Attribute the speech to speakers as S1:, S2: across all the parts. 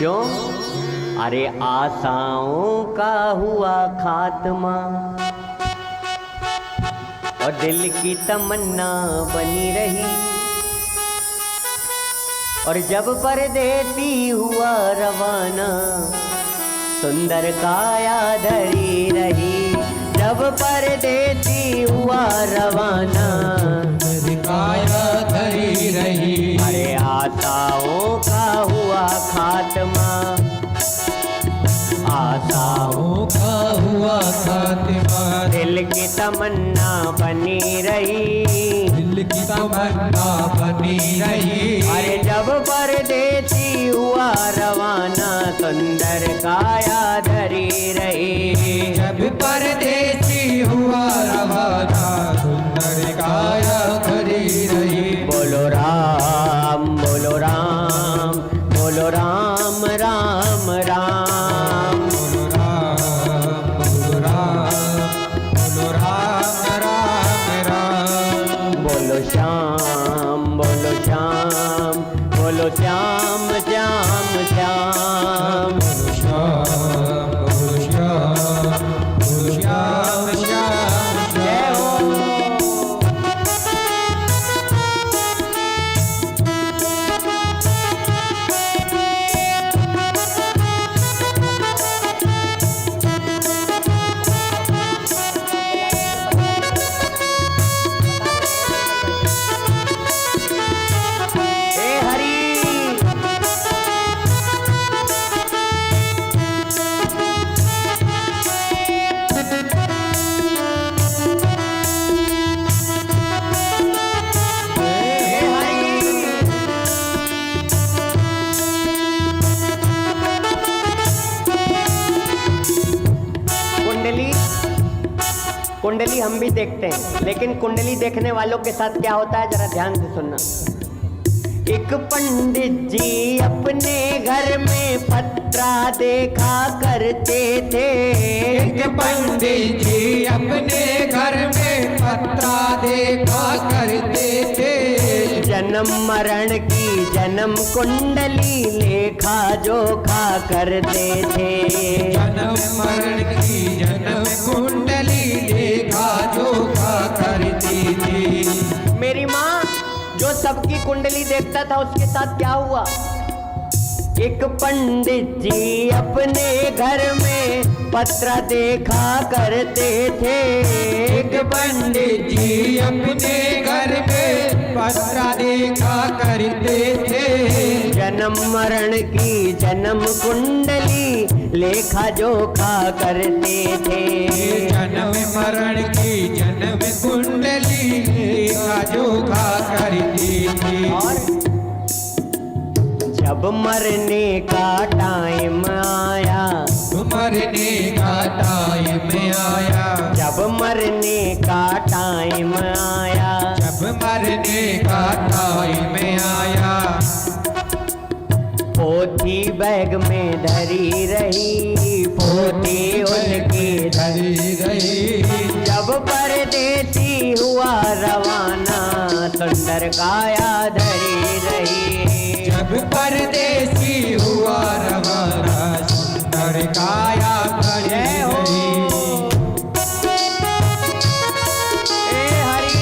S1: क्यों? अरे आशाओं का हुआ खात्मा और दिल की तमन्ना बनी रही, और जब परदेसी हुआ रवाना सुंदर काया धरी रही। जब परदेसी हुआ रवाना
S2: सुंदर काया धरी रही।
S1: अरे आशाओं का हुआ खात्मा,
S2: आशाओं का हुआ खात्मा,
S1: दिल की तमन्ना बनी रही,
S2: दिल की तमन्ना बनी रही।
S1: अरे जब परदेसी हुआ रवाना सुंदर काया धरी रही।
S2: जब परदेसी हुआ रवाना सुंदर काया धरी रही।
S1: बोलो राम बोलो राम बोलो राम राम राम।
S2: बोलो राम बोलो राम बोलो राम राम राम।
S1: बोलो श्याम बोलो श्याम बोलो श्याम श्याम श्याम।
S2: बोलो श्याम बोलो श्याम बोलो श्याम श्याम
S1: जय हो। हे हरि हे हरि। कुंडली कुंडली हम भी देखते हैं, लेकिन कुंडली देखने वालों के साथ क्या होता है जरा ध्यान से सुनना। एक पंडित जी अपने घर में पत्रा देखा करते थे।
S2: एक पंडित जी अपने घर में पत्रा देखा करते थे।
S1: जन्म मरण की जन्म कुंडली लेखा जोखा करते थे।
S2: जन्म मरण की जन्म कुंडली देखा जोखा करती थी।
S1: मेरी माँ जो सबकी कुंडली देखता था उसके साथ क्या हुआ? एक पंडित जी अपने घर में पत्रा देखा करते थे।
S2: एक पंडित जी अपने घर में पत्रा देखा करते थे।
S1: जन्म मरण की जन्म कुंडली लेखा जोखा करते थे।
S2: जन्म मरण की जन्म कुंडली देखा जोखा करती थी।
S1: और जब मरने का टाइम आया,
S2: मरने का टाइम आया,
S1: जब मरने का टाइम आया,
S2: जब मरने का टाइम आया,
S1: पोथी बैग में धरी रही, पोथी उनकी
S2: धरी रही।
S1: जब परदेसी हुआ रवाना सुंदर काया धरी रही।
S2: जब परदेसी हुआ रवाना सुंदर काया धरी
S1: जय हो।
S2: रही।
S1: हे हरि।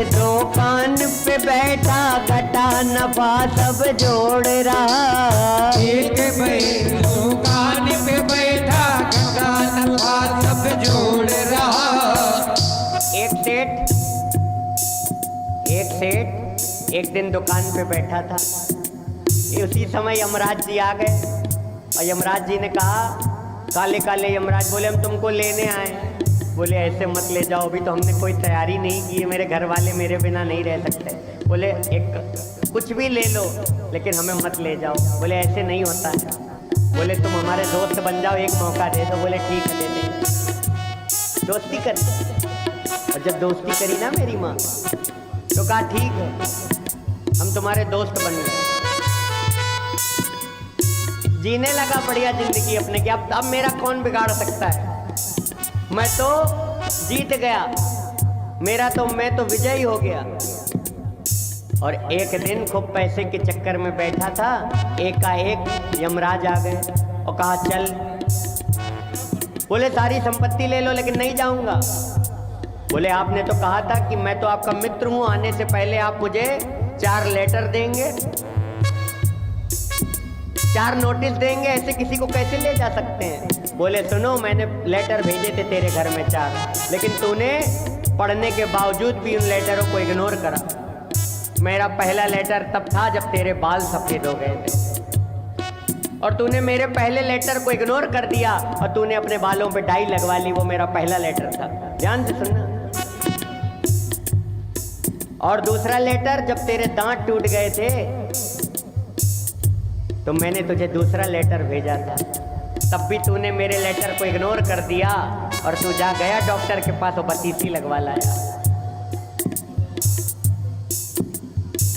S1: दुकान पे बैठा घटा नफा सब जोड़ रहा।
S2: एक दुकान पे बैठा घटा नफा सब जोड़ रहा।
S1: एक सेठ एक दिन दुकान पे बैठा था। उसी समय यमराज जी आ गए और यमराज जी ने कहा, काले काले यमराज बोले हम तुमको लेने आए हैं। बोले ऐसे मत ले जाओ, अभी तो हमने कोई तैयारी नहीं की है, मेरे घर वाले मेरे बिना नहीं रह सकते। बोले एक कुछ भी ले लो लेकिन हमें मत ले जाओ। बोले ऐसे नहीं होता है। बोले तुम हमारे दोस्त बन जाओ, एक मौका दे दो। बोले ठीक है दे देंगे। दोस्ती करी और जब दोस्ती करी ना मेरी माँ तो कहा ठीक है हम तुम्हारे दोस्त बन गए। जीने लगा बढ़िया जिंदगी अपने की। अब मेरा कौन बिगाड़ सकता है, मैं तो जीत गया, मैं तो विजयी हो गया। और एक दिन खूब पैसे के चक्कर में बैठा था, एकाएक यमराज आ गए और कहा चल। बोले सारी संपत्ति ले लो लेकिन नहीं जाऊंगा। बोले आपने तो कहा था कि मैं तो आपका मित्र हूं, आने से पहले आप मुझे 4 लेटर देंगे, 4 नोटिस देंगे, ऐसे किसी को कैसे ले जा सकते हैं। बोले सुनो मैंने लेटर भेजे थे तेरे घर में 4, लेकिन तूने पढ़ने के बावजूद भी उन लेटरों को इग्नोर करा। मेरा पहला लेटर तब था जब तेरे बाल सफेद हो गए थे और तूने मेरे पहले लेटर को इग्नोर कर दिया और तूने अपने बालों पे डाई लगवा ली। वो मेरा पहला लेटर था, ध्यान से सुनना। और दूसरा लेटर जब तेरे दांत टूट गए थे तो मैंने तुझे दूसरा लेटर भेजा था, तब भी तूने मेरे लेटर को इग्नोर कर दिया और तू जा गया डॉक्टर के पास और बतीसी लगवा लाया।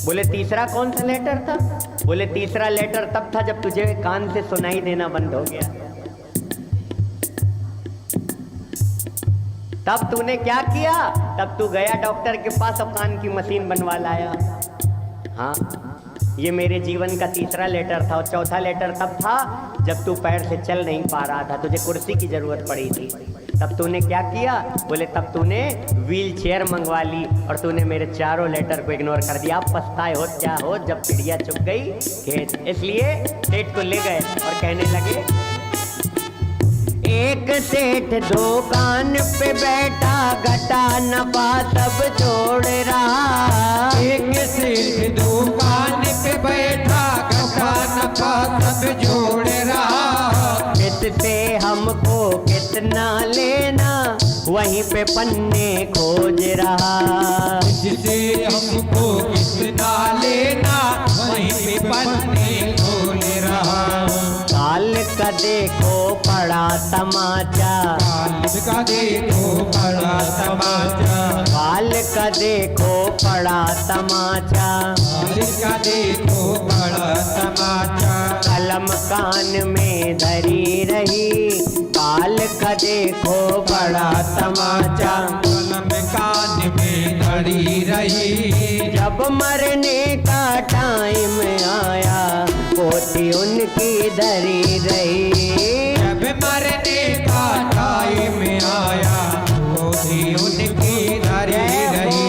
S1: बोले तीसरा कौन सा लेटर था? बोले तीसरा लेटर तब था जब तुझे कान से सुनाई देना बंद हो गया। तब तूने क्या किया? तब तू गया डॉक्टर के पास और कान की मशीन बनवा लाया। हाँ, ये मेरे जीवन का तीसरा लेटर था। और चौथा लेटर तब था जब तू पैर से चल नहीं पा रहा था, तुझे कुर्सी की जरूरत पड़ी थी। तब तूने क्या किया? बोले तब तूने व्हील चेयर मंगवा ली और तूने मेरे चारों लेटर को इग्नोर कर दिया। आप पछताए हो क्या हो जब चिड़िया चुग गई खेत। इसलिए सेठ को ले गए और कहने लगे, एक सेठ दुकान पे बैठा, घटा नफा सब जोड़ रहा।
S2: एक सेठ दुकान पे बैठा, घटा नफा सब जोड़ रहा।
S1: किससे हमको कितना लेना, वहीं पे पन्ने खोज रहा।
S2: जिसे हमको कितना लेना, वहीं पे पन्ने खोज रहा।
S1: काल का देखो पड़ा तमाचा,
S2: काल का देखो बड़ा तमाचा।
S1: काल का देखो पड़ा तमाचा।
S2: काल का देखो बड़ा तमाचा।
S1: कलम कान में धरी रही, काल का देखो बड़ा तमाचा।
S2: कलम कान में धरी रही।
S1: जब मरने का टाइम आया, पोथी उनकी धरी रही।
S2: जब मरने का टाइम आया, पोथी उनकी धरी रही।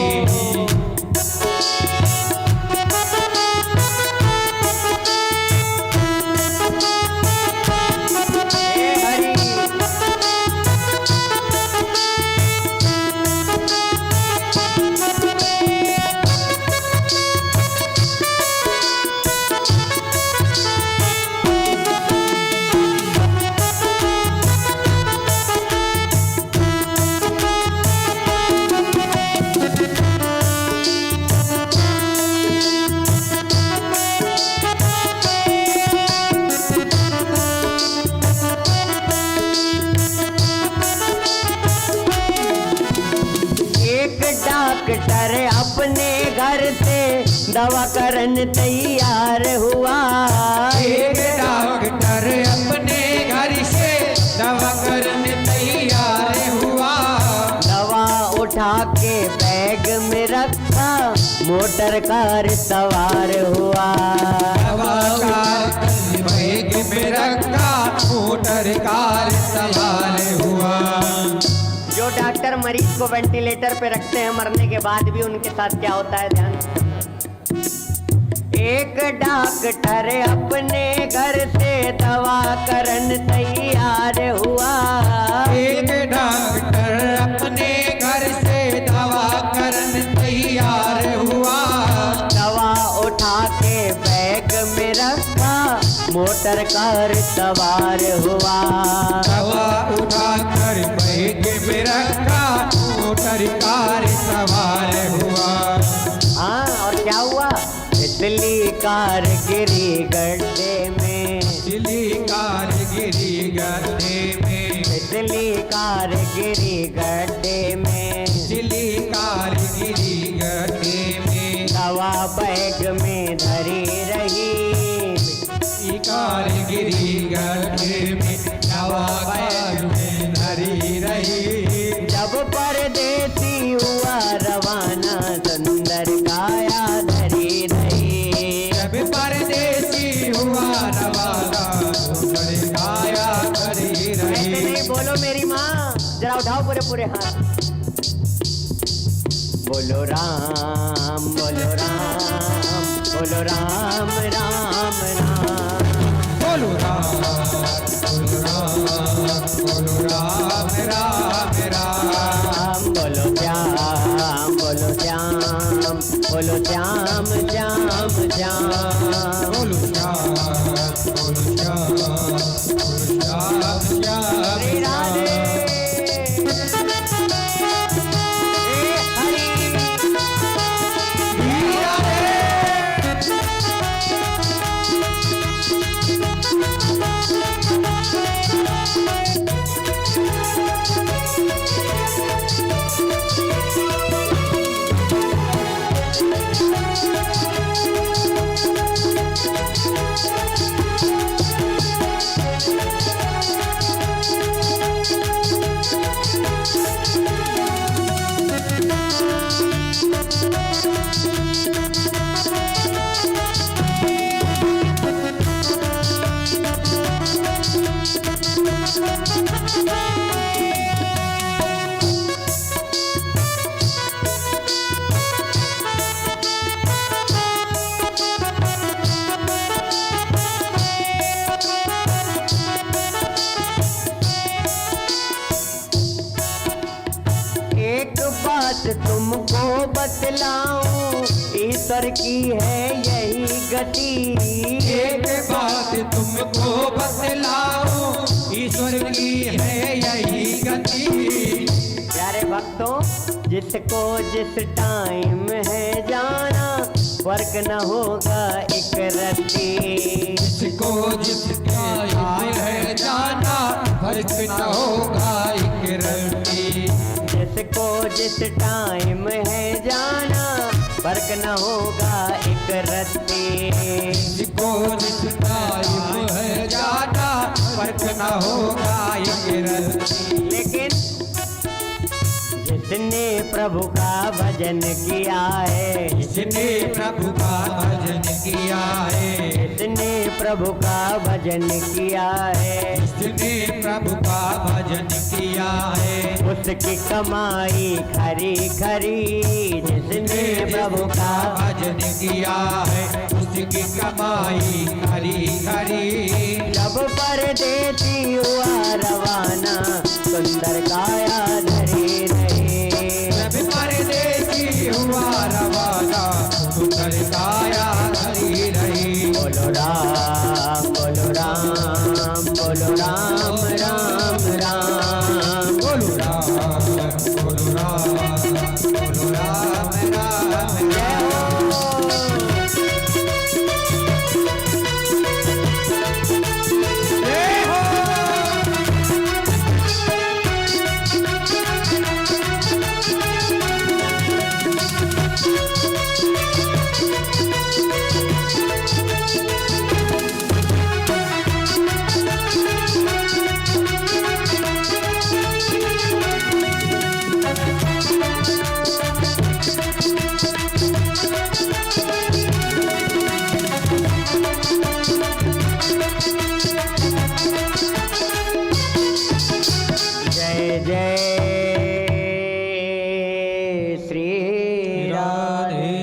S1: डॉक्टर अपने घर से दवा करन तैयार हुआ।
S2: एक डॉक्टर अपने घर से दवा करने तैयार हुआ।
S1: दवा उठा के बैग में रखा, मोटर कार सवार हुआ।
S2: दवा कार बैग में रखा, मोटर कार सवार हुआ।
S1: जो डॉक्टर मरीज को वेंटिलेटर पे रखते हैं, मरने के बाद भी उनके साथ क्या होता है, ध्यान। एक डॉक्टर अपने घर से दवा करन तैयार हुआ।
S2: एक डॉक्टर अपने घर से
S1: मोटर कार सवार हुआ।
S2: तवा उठाकर बैग में रखा, मोटर कार सवार हुआ।
S1: हाँ, और क्या हुआ? तितली कार गिरी गड्ढे में,
S2: तितली कार गिरी गड्ढे में,
S1: तितली कार गिरी गड्ढे में,
S2: तितली कार गिरी गड्ढे में।
S1: दवा बैग में धरी रही,
S2: तितली कार गिरी गड्ढे में, दवा बैग में धरी रही।
S1: जब परदेसी हुआ रवाना, सुंदर काया धरी रही।
S2: जब परदेसी हुआ रवाना, सुंदर काया धरी
S1: ऐसे
S2: रही।
S1: नहीं, बोलो मेरी माँ, जरा उठाओ पूरे पूरे हाथ। बोलो राम, बोलो राम, बोलो राम राम राम।
S2: बोलो राम, बोलो राम, बोलो राम राम राम।
S1: बोलो श्याम, बोलो श्याम, बोलो श्याम श्याम श्याम।
S2: बोलो श्याम, बोलो श्याम, बोलो श्याम श्याम।
S1: श्री राधे। हे हरि। एक बात तुमको बतलाऊं, ईश्वर की है यही गति।
S2: एक बात तुमको बतलाऊं, ईश्वर की है यही गति।
S1: प्यारे भक्तों, जिसको जिस टाइम है जाना, फर्क न होगा एक रत्ती।
S2: जिसको जिसका है जाना, फर्क न होगा एक रत्ती।
S1: जिसको जिस टाइम है जाना, फर्क न होगा एक रत्ती।
S2: जिसको जिसका है जाना, फर्क न होगा एक रत्ती।
S1: लेकिन जिसने प्रभु का भजन किया है,
S2: जिसने प्रभु का भजन किया है,
S1: जिसने प्रभु का भजन किया है,
S2: जिसने प्रभु का भजन किया है,
S1: उसकी कमाई खरी खरी। जिसने प्रभु का
S2: भजन किया है, उसकी कमाई हरी हरी।
S1: जब परदेसी हुआ रवाना, सुंदर काया धरी रही।
S2: जब परदेसी हुआ रवाना, सुंदर काया धरी रही।
S1: बोलो राम, बोलो राम, बोलो राम राम राम।
S2: बोलो राम, बोलो राम, बोलो राम राम।
S1: जय हो।
S2: जय हो।
S1: जय जय श्री राधे।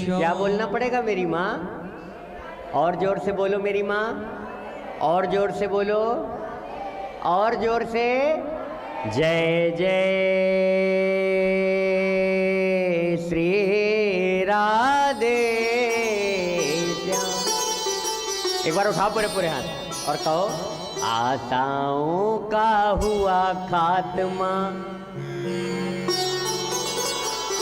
S1: क्या बोलना पड़ेगा मेरी माँ? और जोर से बोलो मेरी माँ, और जोर से बोलो, और जोर से। जय जय श्री राधे श्याम। एक बार उठाओ पूरे पूरे हाथ और कहो आशाओं का हुआ खात्मा